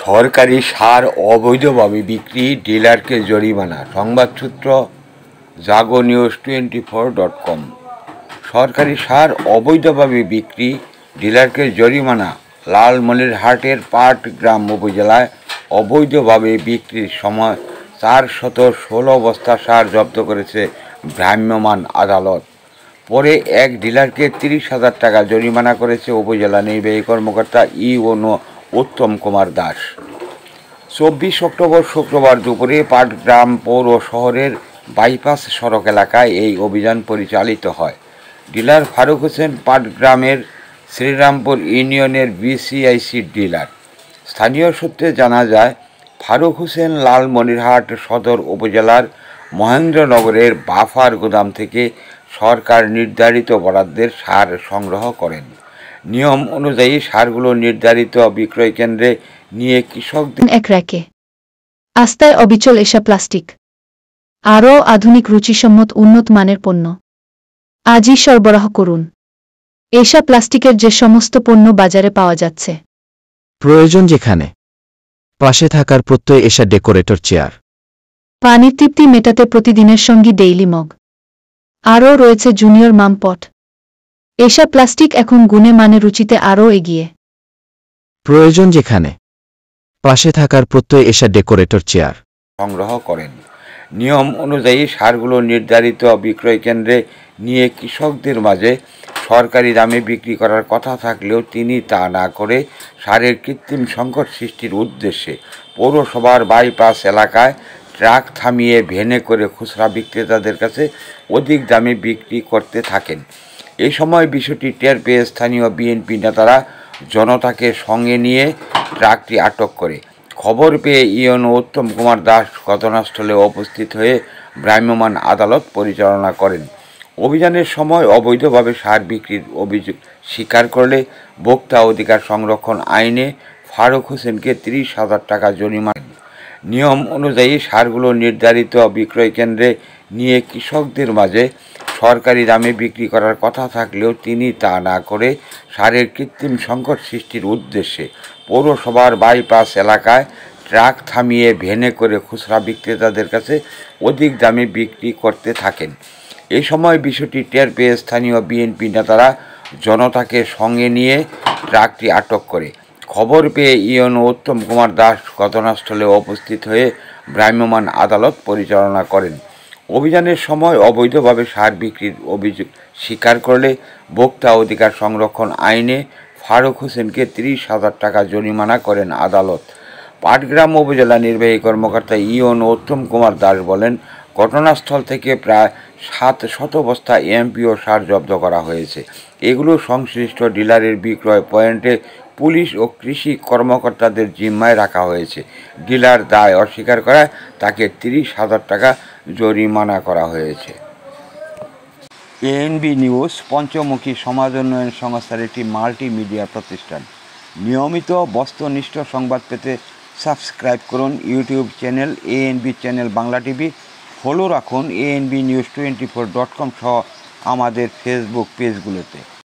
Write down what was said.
সরকারি সার অবৈধভাবে বিক্রি, ডিলারকে জরিমানা। সংবাদসূত্র jagonews24.com। সরকারি সার অবৈধভাবে বিক্রি, ডিলারকে জরিমানা। লালমনিরহাটের পাটগ্রাম উপজেলায় অবৈধভাবে বিক্রির সময় 416 বস্তা সার জব্দ করেছে ভ্রাম্যমাণ আদালত। পরে এক ডিলারকে 30,000 টাকা জরিমানা করেছে উপজেলা নির্বাহী কর্মকর্তা ইউনো উত্তম কুমার দাস। 24 অক্টোবর শুক্রবার দুপুরে পাটগ্রাম পৌর শহরের বাইপাস সড়ক এলাকায় এই অভিযান পরিচালিত হয়। ডিলার ফারুক হোসেন পাটগ্রামের শ্রীরামপুর ইউনিয়নের বিসিআইসি ডিলার। স্থানীয় সূত্রে জানা যায়, ফারুক হোসেন লালমনিরহাট সদর উপজেলার মহেন্দ্রনগরের বাফার গুদাম থেকে সরকার নির্ধারিত বরাদ্দের সার সংগ্রহ করেন। নিয়ম অনুযায়ী সারগুলো নির্ধারিত বিক্রয় কেন্দ্রে নিয়ে কৃষকদের এক র্যাকে আস্তায় অবিচল এশা প্লাস্টিক, আরও আধুনিক রুচিসম্মত উন্নত মানের পণ্য আজই সরবরাহ করুন। এশা প্লাস্টিকের যে সমস্ত পণ্য বাজারে পাওয়া যাচ্ছে, প্রয়োজন যেখানে, পাশে থাকার প্রত্যয় এশা ডেকোরেটর চেয়ার, পানির তৃপ্তি মেটাতে প্রতিদিনের সঙ্গী ডেইলি মগ, আরও রয়েছে জুনিয়র মাম পট। এশা প্লাস্টিক এখন গুণে মানে রুচিতে আরও এগিয়ে। প্রয়োজন যেখানে, পাশে থাকার প্রত্যয় এশা ডেকোরেটর চেয়ার সংগ্রহ করেন। নিয়ম অনুযায়ী সারগুলো নির্ধারিত বিক্রয় কেন্দ্রে নিয়ে কৃষকদের মাঝে সরকারি দামে বিক্রি করার কথা থাকলেও তিনি তা না করে সারের কৃত্রিম সংকট সৃষ্টির উদ্দেশ্যে পৌরসভার বাইপাস এলাকায় ট্রাক থামিয়ে ভ্যানে করে খুচরা বিক্রেতাদের কাছে অধিক দামে বিক্রি করতে থাকেন। এই সময় বিষয়টি টের পেয়ে স্থানীয় বিএনপি নেতারা জনতাকে সঙ্গে নিয়ে ট্রাকটি আটক করে। খবর পেয়ে ইউনো উত্তম কুমার দাস ঘটনাস্থলে উপস্থিত হয়ে ভ্রাম্যমাণ আদালত পরিচালনা করেন। অভিযানের সময় অবৈধভাবে সার বিক্রির অভিযোগ স্বীকার করলে ভোক্তা অধিকার সংরক্ষণ আইনে ফারুক হোসেনকে 30,000 টাকা জরিমানা। নিয়ম অনুযায়ী সারগুলো নির্ধারিত বিক্রয় কেন্দ্রে নিয়ে কৃষকদের মাঝে সরকারি দামে বিক্রি করার কথা থাকলেও তিনি তা না করে সারের কৃত্রিম সংকট সৃষ্টির উদ্দেশ্যে পৌরসভার বাইপাস এলাকায় ট্রাক থামিয়ে ভ্যানে করে খুচরা বিক্রেতাদের কাছে অধিক দামে বিক্রি করতে থাকেন। এই সময় বিষয়টি টের পেয়ে স্থানীয় বিএনপি নেতারা জনতাকে সঙ্গে নিয়ে ট্রাকটি আটক করে। খবর পেয়ে ইউনো উত্তম কুমার দাস ঘটনাস্থলে উপস্থিত হয়ে ভ্রাম্যমাণ আদালত পরিচালনা করেন। অভিযানের সময় অবৈধভাবে সার বিক্রির অভিযোগ স্বীকার করলে ভোক্তা অধিকার সংরক্ষণ আইনে ফারুক হোসেনকে 30,000 টাকা জরিমানা করেন আদালত। পাটগ্রাম উপজেলা নির্বাহী কর্মকর্তা ইউনো উত্তম কুমার দাস বলেন, ঘটনাস্থল থেকে প্রায় 700 বস্তা এমপিও সার জব্দ করা হয়েছে। এগুলো সংশ্লিষ্ট ডিলারের বিক্রয় পয়েন্টে পুলিশ ও কৃষি কর্মকর্তাদের জিম্মায় রাখা হয়েছে। ডিলার দায় অস্বীকার করায় তাকে 30,000 টাকা জরিমানা করা হয়েছে। এএনবি নিউজ পঞ্চমুখী সমাজ উন্নয়ন সংস্থার একটি মাল্টিমিডিয়া প্রতিষ্ঠান। নিয়মিত বস্তুনিষ্ঠ সংবাদ পেতে সাবস্ক্রাইব করুন YouTube channel ANB channel Bangla TV. Follow রাখুন ANBnews24.com সহ আমাদের ফেসবুক পেজগুলোতে।